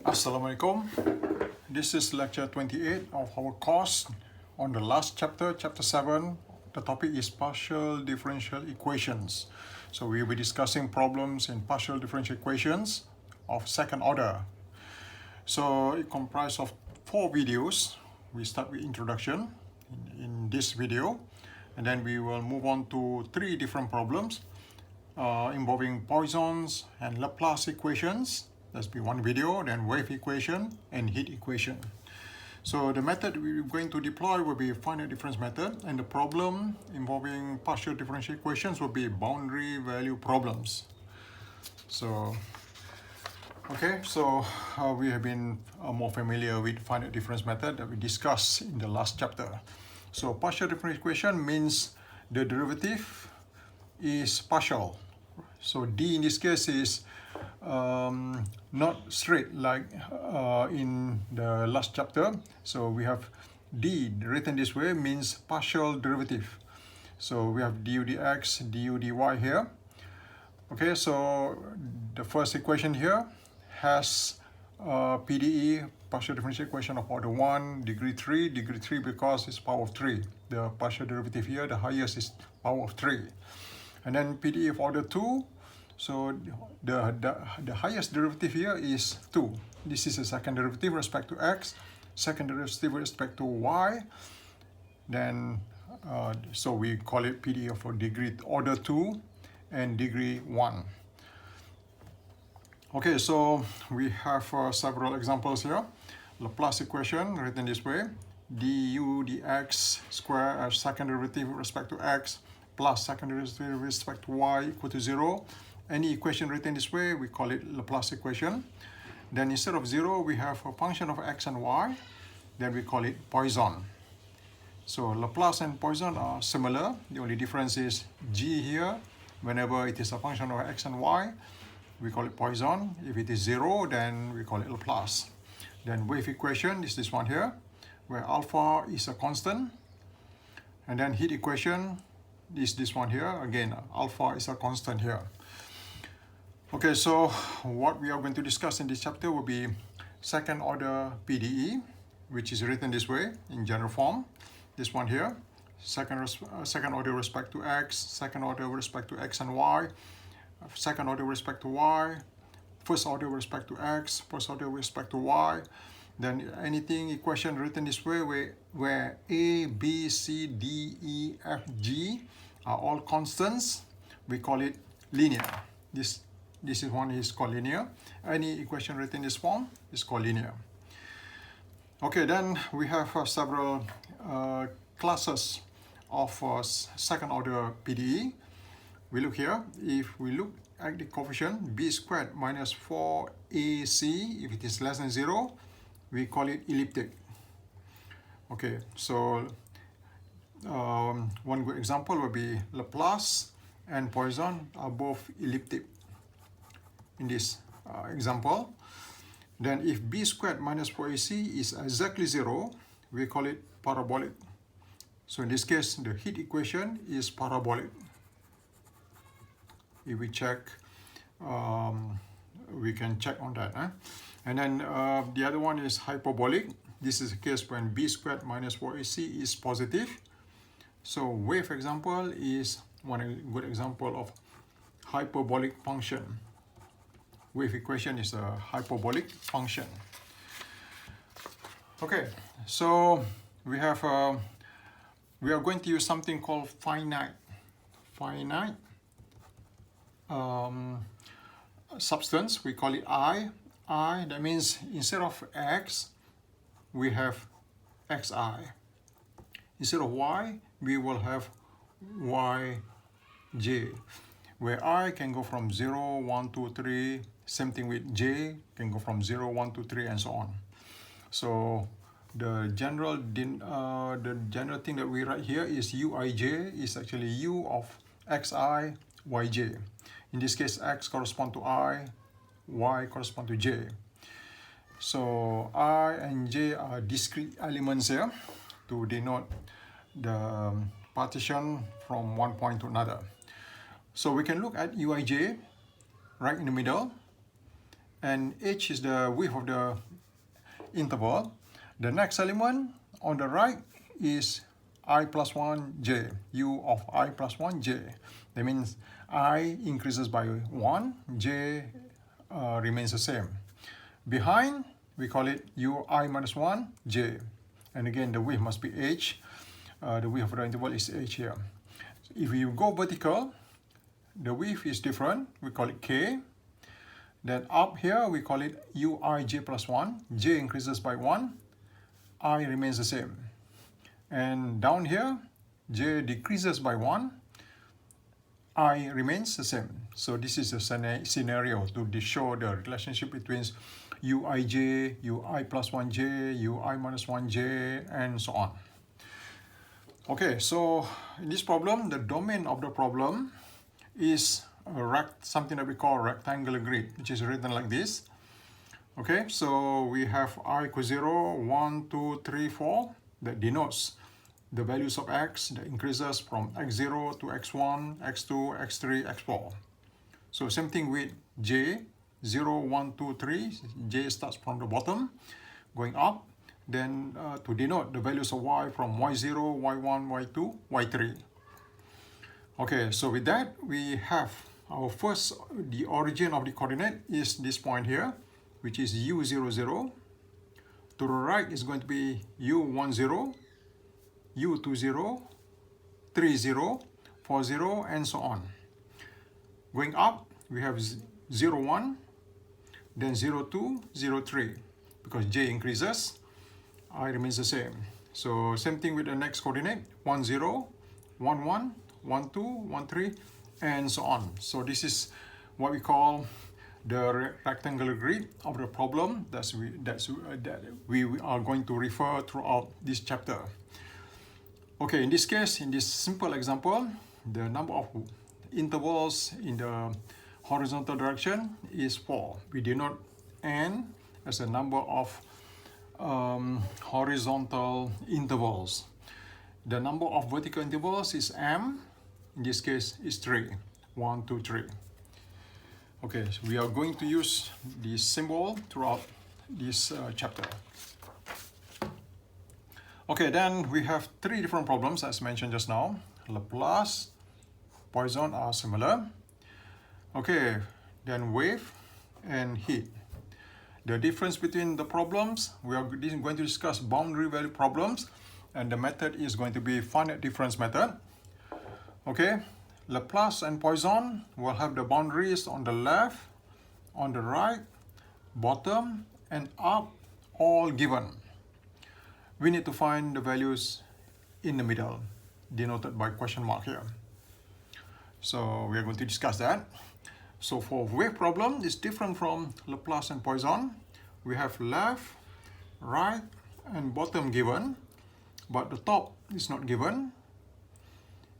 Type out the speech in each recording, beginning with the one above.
Assalamualaikum. This is lecture 28 of our course on the last chapter, chapter 7. The topic is partial differential equations. So we will be discussing problems in partial differential equations of second order. So it comprises of 4 videos. We start with introduction in this video, and then we will move on to 3 different problems involving Poisson's and Laplace equations. That's be one video, then wave equation and heat equation. So the method we're going to deploy will be finite difference method, and the problem involving partial differential equations will be boundary value problems. So we have been more familiar with finite difference method that we discussed in the last chapter. So partial differential equation means the derivative is partial. So d in this case is not straight like in the last chapter. So we have d written this way means partial derivative. So we have du dx, du dy here. Okay, so the first equation here has PDE, partial differential equation of order 1, degree 3 because it's power of 3. The partial derivative here, the highest is power of 3. And then PDE of order 2, so the highest derivative here is 2. This is the second derivative with respect to x, second derivative with respect to y. Then, so we call it PDE for degree order 2 and degree 1. Okay, so we have several examples here. Laplace equation written this way: du dx square as second derivative with respect to x plus second derivative with respect to y equal to 0. Any equation written this way, we call it Laplace equation. Then instead of 0, we have a function of x and y. Then we call it Poisson. So Laplace and Poisson are similar. The only difference is g here. Whenever it is a function of x and y, we call it Poisson. If it is 0, then we call it Laplace. Then wave equation is this one here, where alpha is a constant. And then heat equation is this one here. Again, alpha is a constant here. Okay, so what we are going to discuss in this chapter will be second order PDE, which is written this way in general form. This one here, second order with respect to x, second order with respect to x and y, second order with respect to y, first order with respect to x, first order with respect to y. Then anything equation written this way where a, b, c, d, e, f, g are all constants, we call it linear. This is one is called linear. Any equation written in this form is called linear. Okay, then we have several classes of second order PDE. We look here. If we look at the coefficient b squared minus 4ac, if it is less than 0, we call it elliptic. Okay, so one good example would be Laplace and Poisson are both elliptic in this example. Then if b squared minus 4ac is exactly 0, we call it parabolic. So in this case, the heat equation is parabolic. If we check, we can check on that. And then the other one is hyperbolic. This is the case when b squared minus 4ac is positive. So wave example is one good example of hyperbolic function. Wave equation is a hyperbolic function. Okay, so we are going to use something called finite substance. We call it I. That means instead of x, we have xi. Instead of y, we will have yj, where I can go from 0, 1, 2, 3. Same thing with j, can go from 0, 1, 2, 3, and so on. So the general thing that we write here is uij is actually u of xi, yj. In this case, x correspond to I, y correspond to j. So I and j are discrete elements here to denote the partition from one point to another. So we can look at uij right in the middle, and h is the width of the interval. The next element on the right is I plus 1 j, u of I plus 1 j. That means I increases by 1, j remains the same. Behind, we call it u I minus 1 j. And again, the width must be h. The width of the interval is h here. If you go vertical, the width is different. We call it k. Then up here, we call it uij plus 1. J increases by 1. I remains the same. And down here, j decreases by 1. I remains the same. So this is a scenario to show the relationship between uij, ui plus 1j, ui minus 1j, and so on. Okay, so in this problem, the domain of the problem is something that we call rectangular grid, which is written like this. Okay, so we have I equals 0, 1, 2, 3, 4. That denotes the values of x that increases from x0 to x1, x2, x3, x4. So same thing with j, 0, 1, 2, 3. J starts from the bottom, going up. Then to denote the values of y from y0, y1, y2, y3. Okay, so with that, we have our first, the origin of the coordinate is this point here, which is u00. To the right is going to be u10, u20, 30, 40, and so on. Going up, we have 01, then 02, 03. Because j increases, I remains the same. So same thing with the next coordinate, 10, 11, 12, 13, and so on. So this is what we call the rectangular grid of the problem that we are going to refer throughout this chapter. Okay, in this case, in this simple example, the number of intervals in the horizontal direction is 4. We denote n as a number of horizontal intervals. The number of vertical intervals is m. In this case, is 3. 1, 2, 3. Okay, so we are going to use this symbol throughout this chapter. Okay, then we have 3 different problems as mentioned just now. Laplace, Poisson are similar. Okay, then wave and heat. The difference between the problems, we are going to discuss boundary value problems, and the method is going to be finite difference method. Okay, Laplace and Poisson will have the boundaries on the left, on the right, bottom, and up, all given. We need to find the values in the middle, denoted by question mark here. So we are going to discuss that. So for wave problem, it's different from Laplace and Poisson. We have left, right, and bottom given, but the top is not given.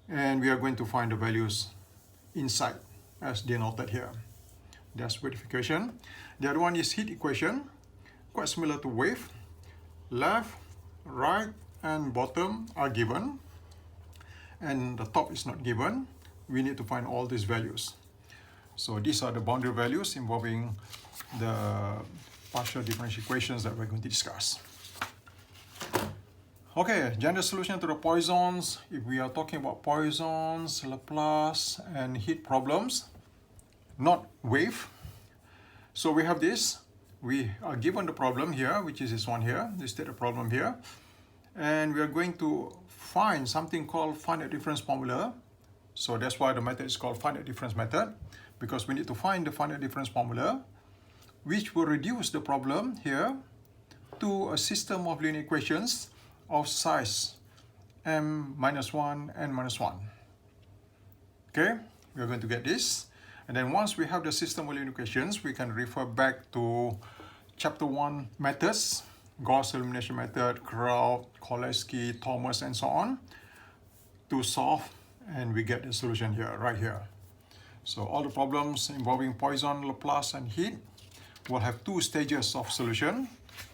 And we are going to find the values inside as denoted here. That's verification. The other one is heat equation, quite similar to wave. Left, right, and bottom are given, and the top is not given. We need to find all these values. So these are the boundary values involving the partial differential equations that we're going to discuss. Okay, general solution to the Poissons. If we are talking about Poissons, Laplace, and heat problems, not wave. So we have this. We are given the problem here, which is this one here. We state the problem here. And we are going to find something called finite difference formula. So that's why the method is called finite difference method, because we need to find the finite difference formula, which will reduce the problem here to a system of linear equations of size m minus 1, n minus 1. Okay, we are going to get this. And then once we have the system of linear equations, we can refer back to chapter 1 methods, Gauss elimination method, Kraut, Cholesky, Thomas, and so on, to solve, and we get the solution here, right here. So all the problems involving Poisson, Laplace, and heat will have 2 stages of solution,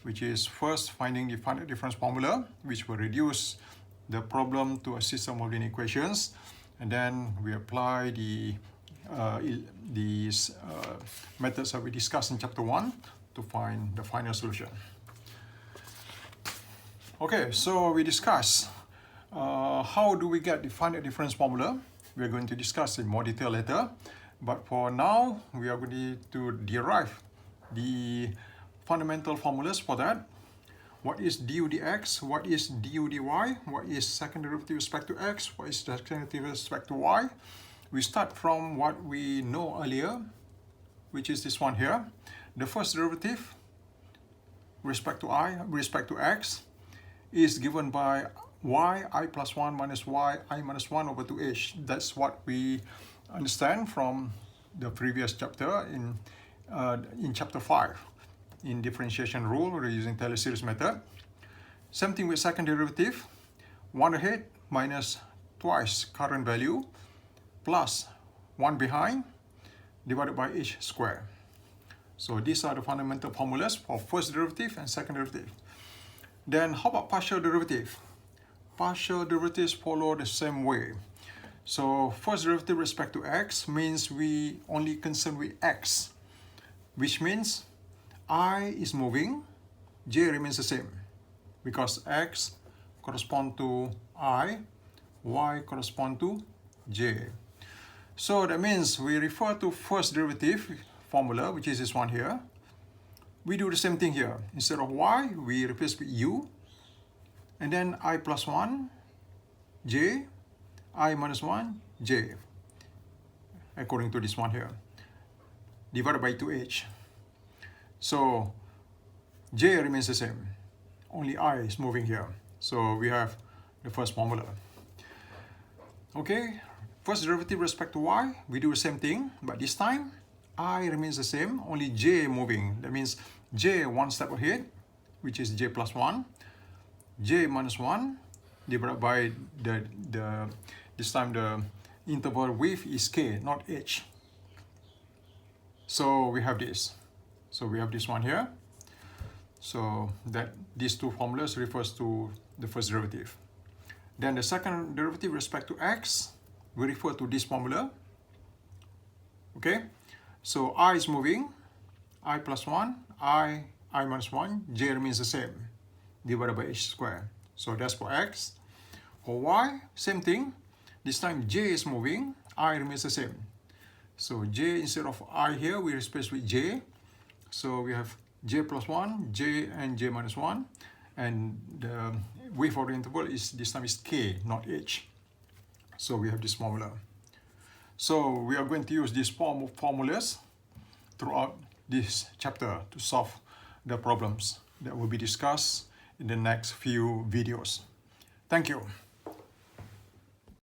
which is first finding the finite difference formula, which will reduce the problem to a system of linear equations, and then we apply the these methods that we discussed in chapter 1 to find the final solution. Okay, so we discussed how do we get the finite difference formula. We are going to discuss in more detail later, but for now we are going to derive the fundamental formulas for that. What is du dx, what is du dy, what is second derivative with respect to x, what is second derivative with respect to y. We start from what we know earlier, which is this one here. The first derivative with respect to x is given by y, I plus 1 minus y, I minus 1 over 2h. That's what we understand from the previous chapter in chapter 5. In differentiation rule, we're using Taylor series method. Same thing with second derivative, 1 ahead minus twice current value plus 1 behind divided by h squared. So these are the fundamental formulas for first derivative and second derivative. Then how about partial derivative? Partial derivatives follow the same way. So first derivative with respect to x means we only concern with x, which means I is moving, j remains the same, because x correspond to I, y correspond to j. So that means we refer to first derivative formula, which is this one here. We do the same thing here. Instead of y, we replace with u, and then I plus 1, j, I minus 1, j, according to this one here, divided by 2h. So j remains the same, only I is moving here. So we have the first formula. Okay, first derivative with respect to y, we do the same thing, but this time I remains the same, only j moving. That means j one step ahead, which is j plus 1, j minus 1 divided by this time the interval width is k, not h. So we have this. So we have this one here. So that these two formulas refers to the first derivative. Then the second derivative with respect to x, we refer to this formula. Okay, so I is moving, I plus 1, I minus 1, j remains the same, divided by h squared. So that's for x. For y, same thing. This time j is moving, I remains the same. So j, instead of I here, we replace with j. So we have j plus 1, j and j minus 1. And the width of the interval is, this time is k, not h. So we have this formula. So we are going to use this form of formulas throughout this chapter to solve the problems that will be discussed in the next few videos. Thank you.